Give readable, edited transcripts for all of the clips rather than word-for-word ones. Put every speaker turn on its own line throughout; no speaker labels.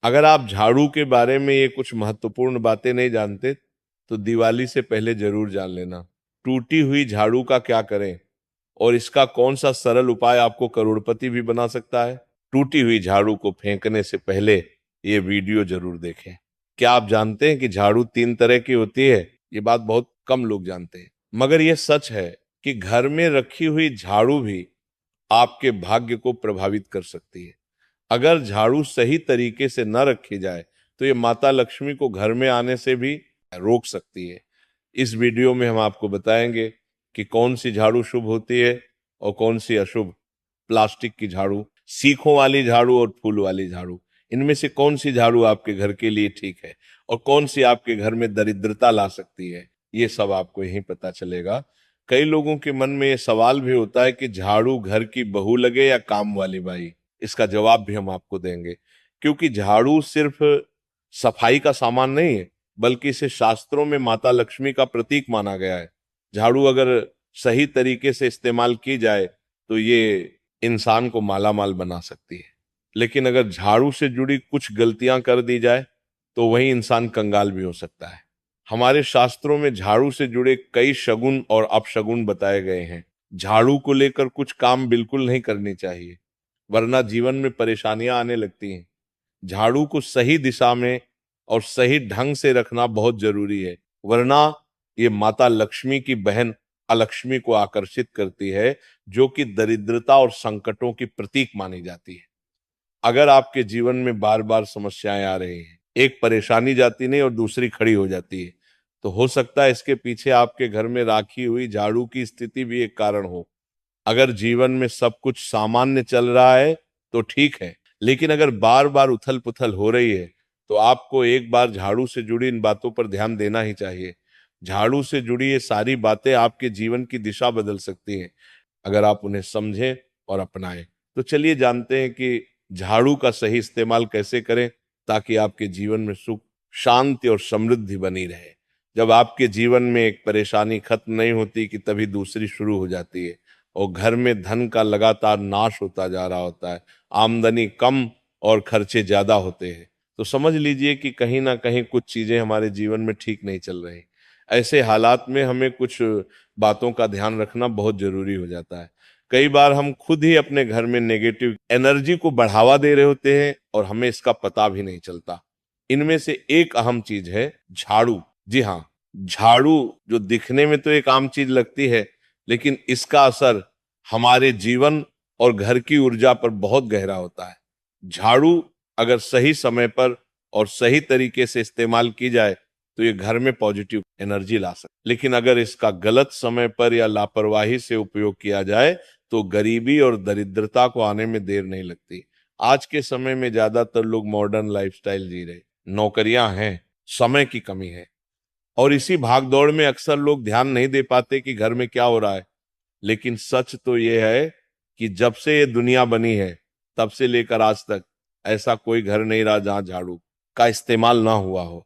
अगर आप झाड़ू के बारे में ये कुछ महत्वपूर्ण बातें नहीं जानते तो दिवाली से पहले जरूर जान लेना। टूटी हुई झाड़ू का क्या करें और इसका कौन सा सरल उपाय आपको करोड़पति भी बना सकता है। टूटी हुई झाड़ू को फेंकने से पहले ये वीडियो जरूर देखें। क्या आप जानते हैं कि झाड़ू 3 तरह की होती है? ये बात बहुत कम लोग जानते हैं, मगर ये सच है कि घर में रखी हुई झाड़ू भी आपके भाग्य को प्रभावित कर सकती है। अगर झाड़ू सही तरीके से न रखी जाए तो ये माता लक्ष्मी को घर में आने से भी रोक सकती है। इस वीडियो में हम आपको बताएंगे कि कौन सी झाड़ू शुभ होती है और कौन सी अशुभ। प्लास्टिक की झाड़ू, सीखों वाली झाड़ू और फूल वाली झाड़ू, इनमें से कौन सी झाड़ू आपके घर के लिए ठीक है और कौन सी आपके घर में दरिद्रता ला सकती है, ये सब आपको यहीं पता चलेगा। कई लोगों के मन में ये सवाल भी होता है कि झाड़ू घर की बहू लगे या काम वाली बाई। इसका जवाब भी हम आपको देंगे, क्योंकि झाड़ू सिर्फ सफाई का सामान नहीं है, बल्कि इसे शास्त्रों में माता लक्ष्मी का प्रतीक माना गया है। झाड़ू अगर सही तरीके से इस्तेमाल की जाए तो ये इंसान को मालामाल बना सकती है, लेकिन अगर झाड़ू से जुड़ी कुछ गलतियां कर दी जाए तो वही इंसान कंगाल भी हो सकता है। हमारे शास्त्रों में झाड़ू से जुड़े कई शगुन और अपशगुन बताए गए हैं। झाड़ू को लेकर कुछ काम बिल्कुल नहीं करनी चाहिए, वरना जीवन में परेशानियां आने लगती हैं। झाड़ू को सही दिशा में और सही ढंग से रखना बहुत जरूरी है, वरना ये माता लक्ष्मी की बहन अलक्ष्मी को आकर्षित करती है, जो कि दरिद्रता और संकटों की प्रतीक मानी जाती है। अगर आपके जीवन में बार बार समस्याएं आ रही हैं, एक परेशानी जाती नहीं और दूसरी खड़ी हो जाती है, तो हो सकता है इसके पीछे आपके घर में राखी हुई झाड़ू की स्थिति भी एक कारण हो। अगर जीवन में सब कुछ सामान्य चल रहा है तो ठीक है, लेकिन अगर बार बार उथल पुथल हो रही है तो आपको एक बार झाड़ू से जुड़ी इन बातों पर ध्यान देना ही चाहिए। झाड़ू से जुड़ी ये सारी बातें आपके जीवन की दिशा बदल सकती हैं, अगर आप उन्हें समझें और अपनाएं। तो चलिए जानते हैं कि झाड़ू का सही इस्तेमाल कैसे करें ताकि आपके जीवन में सुख, शांति और समृद्धि बनी रहे। जब आपके जीवन में एक परेशानी खत्म नहीं होती कि तभी दूसरी शुरू हो जाती है और घर में धन का लगातार नाश होता जा रहा होता है, आमदनी कम और खर्चे ज्यादा होते हैं, तो समझ लीजिए कि कहीं ना कहीं कुछ चीजें हमारे जीवन में ठीक नहीं चल रही। ऐसे हालात में हमें कुछ बातों का ध्यान रखना बहुत जरूरी हो जाता है। कई बार हम खुद ही अपने घर में नेगेटिव एनर्जी को बढ़ावा दे रहे होते हैं और हमें इसका पता भी नहीं चलता। इनमें से एक अहम चीज है झाड़ू। जी हाँ, झाड़ू जो दिखने में तो एक आम चीज लगती है, लेकिन इसका असर हमारे जीवन और घर की ऊर्जा पर बहुत गहरा होता है। झाड़ू अगर सही समय पर और सही तरीके से इस्तेमाल की जाए तो ये घर में पॉजिटिव एनर्जी ला सकती, लेकिन अगर इसका गलत समय पर या लापरवाही से उपयोग किया जाए तो गरीबी और दरिद्रता को आने में देर नहीं लगती। आज के समय में ज्यादातर लोग मॉडर्न लाइफस्टाइल जी रहे, नौकरियां हैं, समय की कमी है, और इसी भागदौड़ में अक्सर लोग ध्यान नहीं दे पाते कि घर में क्या हो रहा है। लेकिन सच तो यह है कि जब से ये दुनिया बनी है तब से लेकर आज तक ऐसा कोई घर नहीं रहा जहां झाड़ू का इस्तेमाल ना हुआ हो।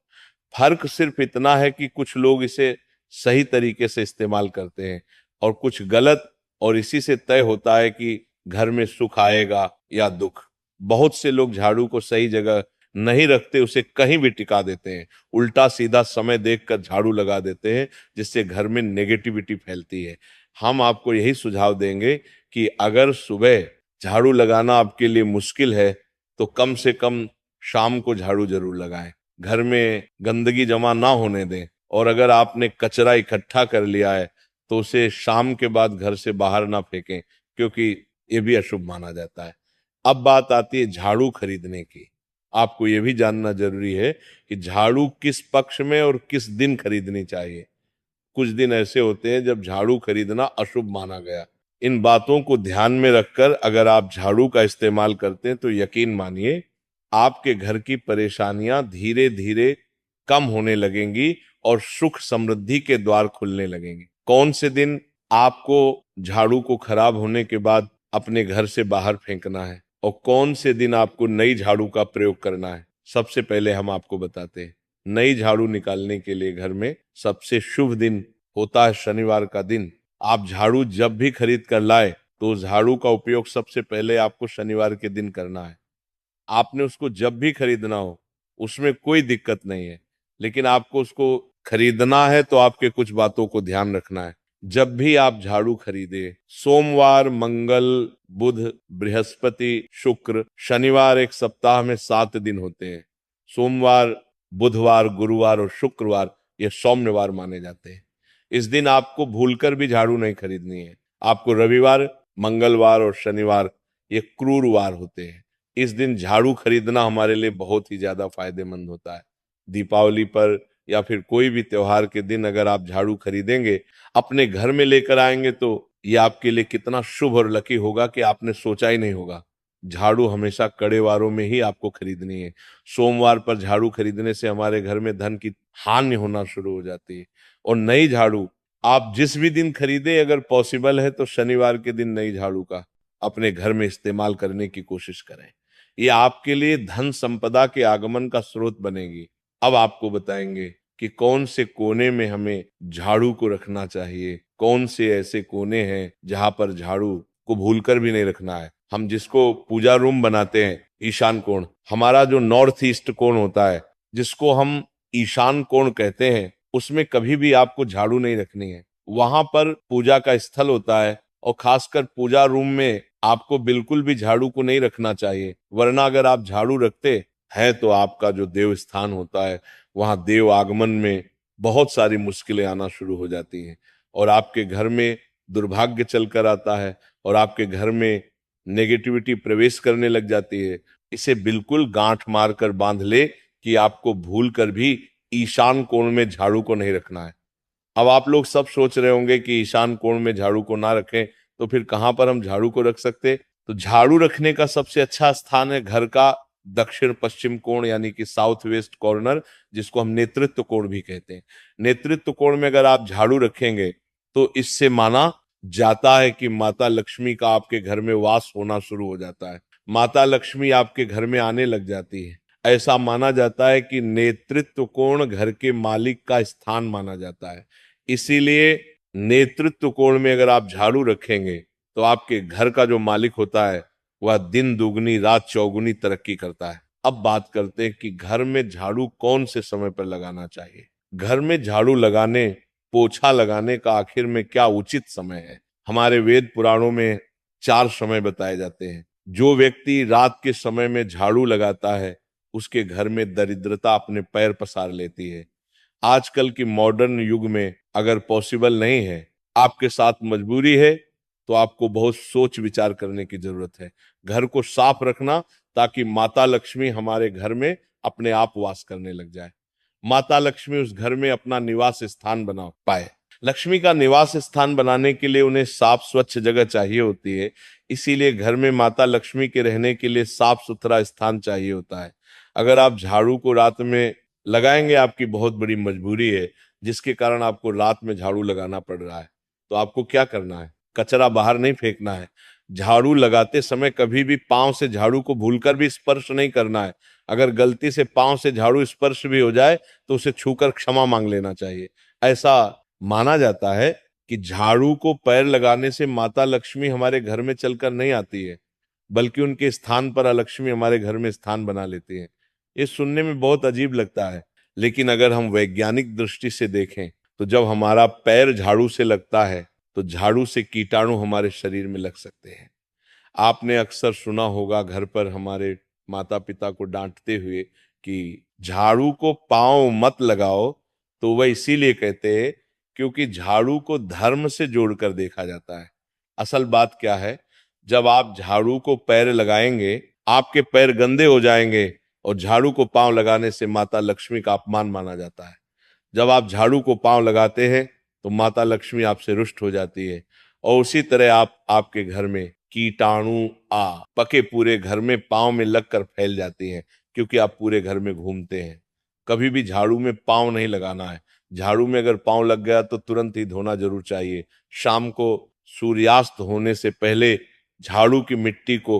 फर्क सिर्फ इतना है कि कुछ लोग इसे सही तरीके से इस्तेमाल करते हैं और कुछ गलत, और इसी से तय होता है कि घर में सुख आएगा या दुख। बहुत से लोग झाड़ू को सही जगह नहीं रखते, उसे कहीं भी टिका देते हैं, उल्टा सीधा समय देखकर झाड़ू लगा देते हैं, जिससे घर में नेगेटिविटी फैलती है। हम आपको यही सुझाव देंगे कि अगर सुबह झाड़ू लगाना आपके लिए मुश्किल है तो कम से कम शाम को झाड़ू जरूर लगाएं। घर में गंदगी जमा ना होने दें, और अगर आपने कचरा इकट्ठा कर लिया है तो उसे शाम के बाद घर से बाहर ना फेंकें, क्योंकि ये भी अशुभ माना जाता है। अब बात आती है झाड़ू खरीदने की। आपको ये भी जानना जरूरी है कि झाड़ू किस पक्ष में और किस दिन खरीदनी चाहिए। कुछ दिन ऐसे होते हैं जब झाड़ू खरीदना अशुभ माना गया। इन बातों को ध्यान में रखकर अगर आप झाड़ू का इस्तेमाल करते हैं तो यकीन मानिए आपके घर की परेशानियां धीरे धीरे कम होने लगेंगी और सुख समृद्धि के द्वार खुलने लगेंगे। कौन से दिन आपको झाड़ू को खराब होने के बाद अपने घर से बाहर फेंकना है और कौन से दिन आपको नई झाड़ू का प्रयोग करना है, सबसे पहले हम आपको बताते हैं। नई झाड़ू निकालने के लिए घर में सबसे शुभ दिन होता है शनिवार का दिन। आप झाड़ू जब भी खरीद कर लाए तो झाड़ू का उपयोग सबसे पहले आपको शनिवार के दिन करना है। आपने उसको जब भी खरीदना हो उसमें कोई दिक्कत नहीं है, लेकिन आपको उसको खरीदना है तो आपके कुछ बातों को ध्यान रखना है। जब भी आप झाड़ू खरीदे, सोमवार, मंगल, बुध, बृहस्पति, शुक्र, शनिवार, एक सप्ताह में 7 दिन होते हैं। सोमवार, बुधवार, गुरुवार और शुक्रवार ये सौम्यवार माने जाते हैं। इस दिन आपको भूलकर भी झाड़ू नहीं खरीदनी है। आपको रविवार, मंगलवार और शनिवार ये क्रूरवार होते हैं। इस दिन झाड़ू खरीदना हमारे लिए बहुत ही ज्यादा फायदेमंद होता है। दीपावली पर या फिर कोई भी त्योहार के दिन अगर आप झाड़ू खरीदेंगे, अपने घर में लेकर आएंगे, तो ये आपके लिए कितना शुभ और लकी होगा कि आपने सोचा ही नहीं होगा। झाड़ू हमेशा कड़े वारों में ही आपको खरीदनी है। सोमवार पर झाड़ू खरीदने से हमारे घर में धन की हानि होना शुरू हो जाती है। और नई झाड़ू आप जिस भी दिन खरीदे, अगर पॉसिबल है तो शनिवार के दिन नई झाड़ू का अपने घर में इस्तेमाल करने की कोशिश करें। ये आपके लिए धन संपदा के आगमन का स्रोत बनेगी। अब आपको बताएंगे कि कौन से कोने में हमें झाड़ू को रखना चाहिए, कौन से ऐसे कोने हैं जहां पर झाड़ू को भूलकर भी नहीं रखना है। हम जिसको पूजा रूम बनाते हैं, ईशान कोण, हमारा जो नॉर्थ ईस्ट कोण होता है, जिसको हम ईशान कोण कहते हैं, उसमें कभी भी आपको झाड़ू नहीं रखनी है। वहां पर पूजा का स्थल होता है और खासकर पूजा रूम में आपको बिल्कुल भी झाड़ू को नहीं रखना चाहिए, वरना अगर आप झाड़ू रखते हैं तो आपका जो देव स्थान होता है वहां देव आगमन में बहुत सारी मुश्किलें आना शुरू हो जाती हैं और आपके घर में दुर्भाग्य चलकर आता है और आपके घर में नेगेटिविटी प्रवेश करने लग जाती है। इसे बिल्कुल गांठ मारकर बांध ले कि आपको भूल कर भी ईशान कोण में झाड़ू को नहीं रखना है। अब आप लोग सब सोच रहे होंगे कि ईशान कोण में झाड़ू को ना रखें तो फिर कहां पर हम झाड़ू को रख सकते। तो झाड़ू रखने का सबसे अच्छा स्थान है घर का दक्षिण पश्चिम कोण, यानी कि साउथ वेस्ट कॉर्नर, जिसको हम नेतृत्व कोण भी कहते हैं। नेतृत्व कोण में अगर आप झाड़ू रखेंगे तो इससे माना जाता है कि माता लक्ष्मी का आपके घर में वास होना शुरू हो जाता है, माता लक्ष्मी आपके घर में आने लग जाती है। ऐसा माना जाता है कि नेतृत्व कोण घर के मालिक का स्थान माना जाता है। इसीलिए नेतृत्व कोण में अगर आप झाड़ू रखेंगे तो आपके घर का जो मालिक होता है वह दिन दुगनी रात चौगुनी तरक्की करता है। अब बात करते हैं कि घर में झाड़ू कौन से समय पर लगाना चाहिए। घर में झाड़ू लगाने, पोछा लगाने का आखिर में क्या उचित समय है। हमारे वेद पुराणों में 4 समय बताए जाते हैं। जो व्यक्ति रात के समय में झाड़ू लगाता है उसके घर में दरिद्रता अपने पैर पसार लेती है। आजकल की मॉडर्न युग में अगर पॉसिबल नहीं है, आपके साथ मजबूरी है, तो आपको बहुत सोच विचार करने की जरूरत है। घर को साफ रखना ताकि माता लक्ष्मी हमारे घर में अपने आप वास करने लग जाए, माता लक्ष्मी उस घर में अपना निवास स्थान बना पाए। लक्ष्मी का निवास स्थान बनाने के लिए उन्हें साफ स्वच्छ जगह चाहिए होती है। इसीलिए घर में माता लक्ष्मी के रहने के लिए साफ सुथरा स्थान चाहिए होता है। अगर आप झाड़ू को रात में लगाएंगे, आपकी बहुत बड़ी मजबूरी है जिसके कारण आपको रात में झाड़ू लगाना पड़ रहा है, तो आपको क्या करना है, कचरा बाहर नहीं फेंकना है। झाड़ू लगाते समय कभी भी पांव से झाड़ू को भूलकर भी स्पर्श नहीं करना है। अगर गलती से पांव से झाड़ू स्पर्श भी हो जाए तो उसे छूकर क्षमा मांग लेना चाहिए। ऐसा माना जाता है कि झाड़ू को पैर लगाने से माता लक्ष्मी हमारे घर में चलकर नहीं आती है, बल्कि उनके स्थान पर अलक्ष्मी हमारे घर में स्थान बना लेती है। ये सुनने में बहुत अजीब लगता है, लेकिन अगर हम वैज्ञानिक दृष्टि से देखें तो जब हमारा पैर झाड़ू से लगता है तो झाड़ू से कीटाणु हमारे शरीर में लग सकते हैं। आपने अक्सर सुना होगा घर पर हमारे माता पिता को डांटते हुए कि झाड़ू को पांव मत लगाओ, तो वह इसीलिए कहते हैं क्योंकि झाड़ू को धर्म से जोड़कर देखा जाता है। असल बात क्या है, जब आप झाड़ू को पैर लगाएंगे आपके पैर गंदे हो जाएंगे और झाड़ू को पांव लगाने से माता लक्ष्मी का अपमान माना जाता है। जब आप झाड़ू को पांव लगाते हैं तो माता लक्ष्मी आपसे रुष्ट हो जाती है और उसी तरह आपके घर में कीटाणु पके पूरे घर में पांव में लगकर फैल जाती हैं, क्योंकि आप पूरे घर में घूमते हैं। कभी भी झाड़ू में पांव नहीं लगाना है। झाड़ू में अगर पांव लग गया तो तुरंत ही धोना जरूर चाहिए। शाम को सूर्यास्त होने से पहले झाड़ू की मिट्टी को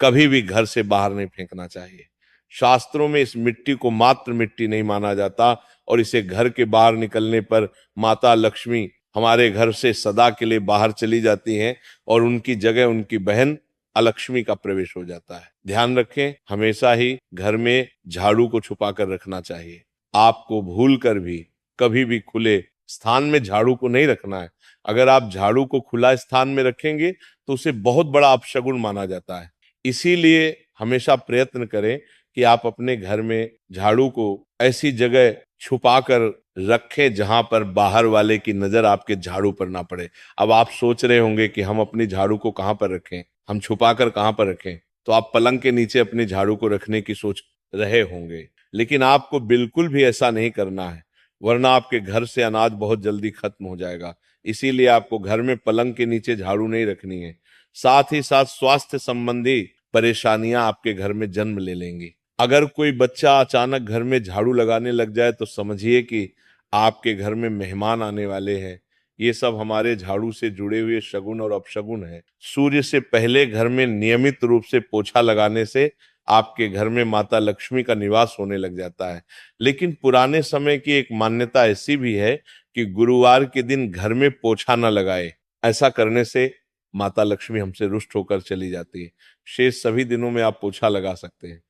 कभी भी घर से बाहर नहीं फेंकना चाहिए। शास्त्रों में इस मिट्टी को मात्र मिट्टी नहीं माना जाता और इसे घर के बाहर निकलने पर माता लक्ष्मी हमारे घर से सदा के लिए बाहर चली जाती हैं और उनकी जगह उनकी बहन अलक्ष्मी का प्रवेश हो जाता है। ध्यान रखें, हमेशा ही घर में झाड़ू को छुपा कर रखना चाहिए। आपको भूल कर भी कभी भी खुले स्थान में झाड़ू को नहीं रखना है। अगर आप झाड़ू को खुला स्थान में रखेंगे तो उसे बहुत बड़ा अपशगुन माना जाता है। इसीलिए हमेशा प्रयत्न करें कि आप अपने घर में झाड़ू को ऐसी जगह छुपा कर रखें जहां पर बाहर वाले की नजर आपके झाड़ू पर ना पड़े। अब आप सोच रहे होंगे कि हम अपनी झाड़ू को कहां पर रखें, हम छुपा कर कहां पर रखें। तो आप पलंग के नीचे अपनी झाड़ू को रखने की सोच रहे होंगे, लेकिन आपको बिल्कुल भी ऐसा नहीं करना है, वरना आपके घर से अनाज बहुत जल्दी खत्म हो जाएगा। इसीलिए आपको घर में पलंग के नीचे झाड़ू नहीं रखनी है। साथ ही साथ स्वास्थ्य संबंधी परेशानियां आपके घर में जन्म ले लेंगी। अगर कोई बच्चा अचानक घर में झाड़ू लगाने लग जाए तो समझिए कि आपके घर में मेहमान आने वाले हैं। ये सब हमारे झाड़ू से जुड़े हुए शगुन और अपशगुन है। सूर्य से पहले घर में नियमित रूप से पोछा लगाने से आपके घर में माता लक्ष्मी का निवास होने लग जाता है। लेकिन पुराने समय की एक मान्यता ऐसी भी है कि गुरुवार के दिन घर में पोछा न लगाए। ऐसा करने से माता लक्ष्मी हमसे रुष्ट होकर चली जाती है। शेष सभी दिनों में आप पोछा लगा सकते हैं।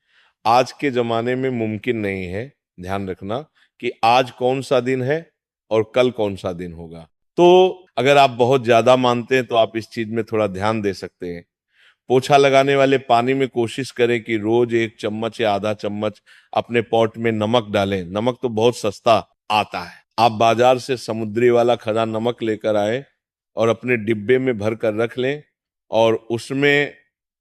आज के जमाने में मुमकिन नहीं है, ध्यान रखना, कि आज कौन सा दिन है और कल कौन सा दिन होगा। तो अगर आप बहुत ज्यादा मानते हैं तो आप इस चीज में थोड़ा ध्यान दे सकते हैं। पोछा लगाने वाले पानी में कोशिश करें कि रोज 1 चम्मच या आधा चम्मच अपने पॉट में नमक डालें। नमक तो बहुत सस्ता आता है, आप बाजार से समुद्री वाला खड़ा नमक लेकर आए और अपने डिब्बे में भर कर रख लें, और उसमें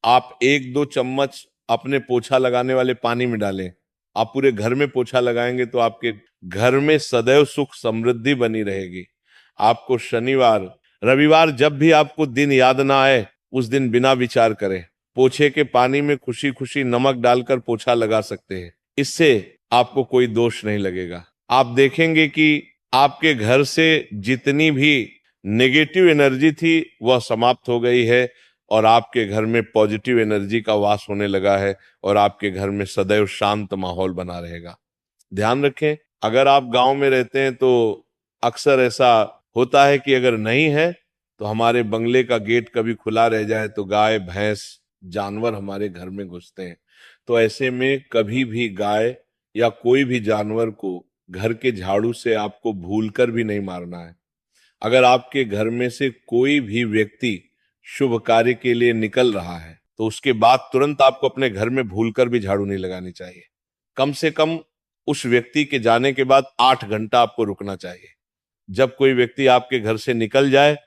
आप 1-2 चम्मच अपने पोछा लगाने वाले पानी में डालें। आप पूरे घर में पोछा लगाएंगे तो आपके घर में सदैव सुख समृद्धि बनी रहेगी। आपको शनिवार रविवार जब भी आपको दिन याद ना आए, उस दिन बिना विचार करें पोछे के पानी में खुशी खुशी नमक डालकर पोछा लगा सकते हैं। इससे आपको कोई दोष नहीं लगेगा। आप देखेंगे कि आपके घर से जितनी भी नेगेटिव एनर्जी थी वह समाप्त हो गई है, और आपके घर में पॉजिटिव एनर्जी का वास होने लगा है, और आपके घर में सदैव शांत माहौल बना रहेगा। ध्यान रखें, अगर आप गांव में रहते हैं तो अक्सर ऐसा होता है कि अगर नहीं है तो हमारे बंगले का गेट कभी खुला रह जाए तो गाय भैंस जानवर हमारे घर में घुसते हैं। तो ऐसे में कभी भी गाय या कोई भी जानवर को घर के झाड़ू से आपको भूलकर भी नहीं मारना है। अगर आपके घर में से कोई भी व्यक्ति शुभ कार्य के लिए निकल रहा है तो उसके बाद तुरंत आपको अपने घर में भूलकर भी झाड़ू नहीं लगानी चाहिए। कम से कम उस व्यक्ति के जाने के बाद 8 घंटा आपको रुकना चाहिए। जब कोई व्यक्ति आपके घर से निकल जाए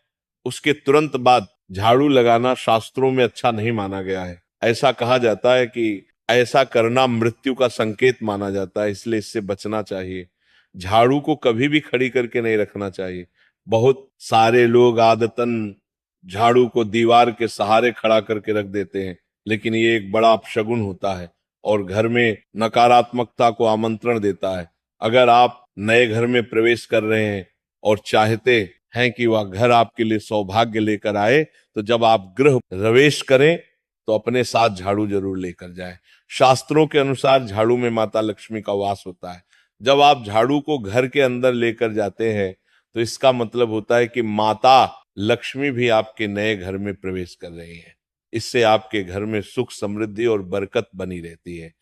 उसके तुरंत बाद झाड़ू लगाना शास्त्रों में अच्छा नहीं माना गया है। ऐसा कहा जाता है कि ऐसा करना मृत्यु का संकेत माना जाता है, इसलिए इससे बचना चाहिए। झाड़ू को कभी भी खड़ी करके नहीं रखना चाहिए। बहुत सारे लोग आदतन झाड़ू को दीवार के सहारे खड़ा करके रख देते हैं, लेकिन ये एक बड़ा अपशगुन होता है और घर में नकारात्मकता को आमंत्रण देता है। अगर आप नए घर में प्रवेश कर रहे हैं और चाहते हैं कि वह घर आपके लिए सौभाग्य लेकर आए, तो जब आप गृह प्रवेश करें तो अपने साथ झाड़ू जरूर लेकर जाएं। शास्त्रों के अनुसार झाड़ू में माता लक्ष्मी का वास होता है। जब आप झाड़ू को घर के अंदर लेकर जाते हैं तो इसका मतलब होता है कि माता लक्ष्मी भी आपके नए घर में प्रवेश कर रही है। इससे आपके घर में सुख समृद्धि और बरकत बनी रहती है।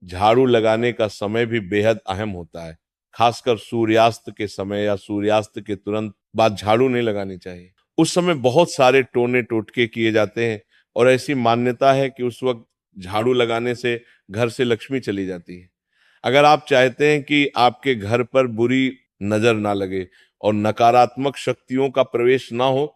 झाड़ू लगाने का समय भी बेहद अहम होता है। खासकर सूर्यास्त के समय या सूर्यास्त के तुरंत बाद झाड़ू नहीं लगानी चाहिए। उस समय बहुत सारे टोने टोटके किए जाते हैं और ऐसी मान्यता है कि उस वक्त झाड़ू लगाने से घर से लक्ष्मी चली जाती है। अगर आप चाहते हैं कि आपके घर पर बुरी नजर ना लगे और नकारात्मक शक्तियों का प्रवेश ना हो,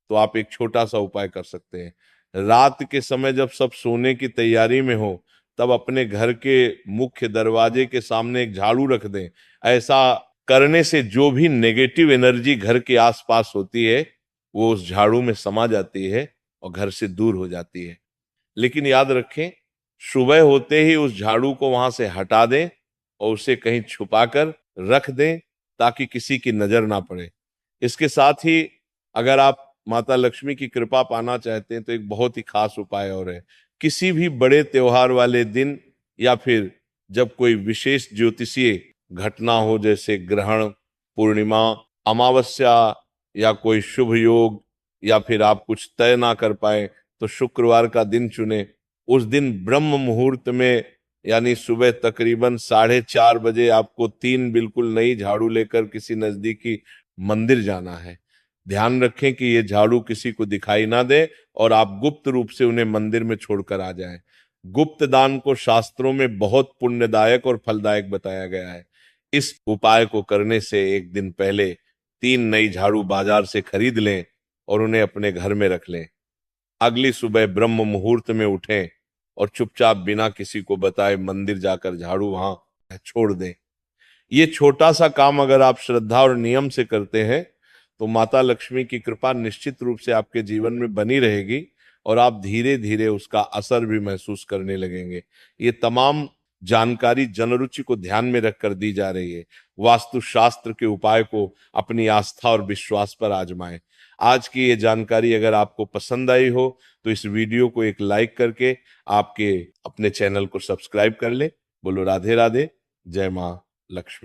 तो आप एक छोटा सा उपाय कर सकते हैं। रात के समय जब सब सोने की तैयारी में हो तब अपने घर के मुख्य दरवाजे के सामने एक झाड़ू रख दें। ऐसा करने से जो भी नेगेटिव एनर्जी घर के आसपास होती है वो उस झाड़ू में समा जाती है और घर से दूर हो जाती है। लेकिन याद रखें, सुबह होते ही उस झाड़ू को वहां से हटा दें और उसे कहीं छुपा कर रख दें ताकि किसी की नजर ना पड़े। इसके साथ ही अगर आप माता लक्ष्मी की कृपा पाना चाहते हैं तो एक बहुत ही खास उपाय और है। किसी भी बड़े त्योहार वाले दिन या फिर जब कोई विशेष ज्योतिषीय घटना हो, जैसे ग्रहण, पूर्णिमा, अमावस्या या कोई शुभ योग, या फिर आप कुछ तय ना कर पाए तो शुक्रवार का दिन चुने उस दिन ब्रह्म मुहूर्त में यानी सुबह तकरीबन 4:30 बजे आपको 3 बिल्कुल नई झाड़ू लेकर किसी नजदीकी मंदिर जाना है। ध्यान रखें कि ये झाड़ू किसी को दिखाई ना दे और आप गुप्त रूप से उन्हें मंदिर में छोड़कर आ जाएं। गुप्त दान को शास्त्रों में बहुत पुण्यदायक और फलदायक बताया गया है। इस उपाय को करने से एक दिन पहले 3 नई झाड़ू बाजार से खरीद लें और उन्हें अपने घर में रख लें। अगली सुबह ब्रह्म मुहूर्त में उठें और चुपचाप बिना किसी को बताए मंदिर जाकर झाड़ू वहां छोड़ दें। ये छोटा सा काम अगर आप श्रद्धा और नियम से करते हैं तो माता लक्ष्मी की कृपा निश्चित रूप से आपके जीवन में बनी रहेगी और आप धीरे धीरे उसका असर भी महसूस करने लगेंगे। ये तमाम जानकारी जनरुचि को ध्यान में रखकर दी जा रही है। वास्तु शास्त्र के उपाय को अपनी आस्था और विश्वास पर आजमाएं। आज की ये जानकारी अगर आपको पसंद आई हो तो इस वीडियो को एक लाइक करके आपके अपने चैनल को सब्सक्राइब कर ले। बोलो राधे राधे, जय मां लक्ष्मी।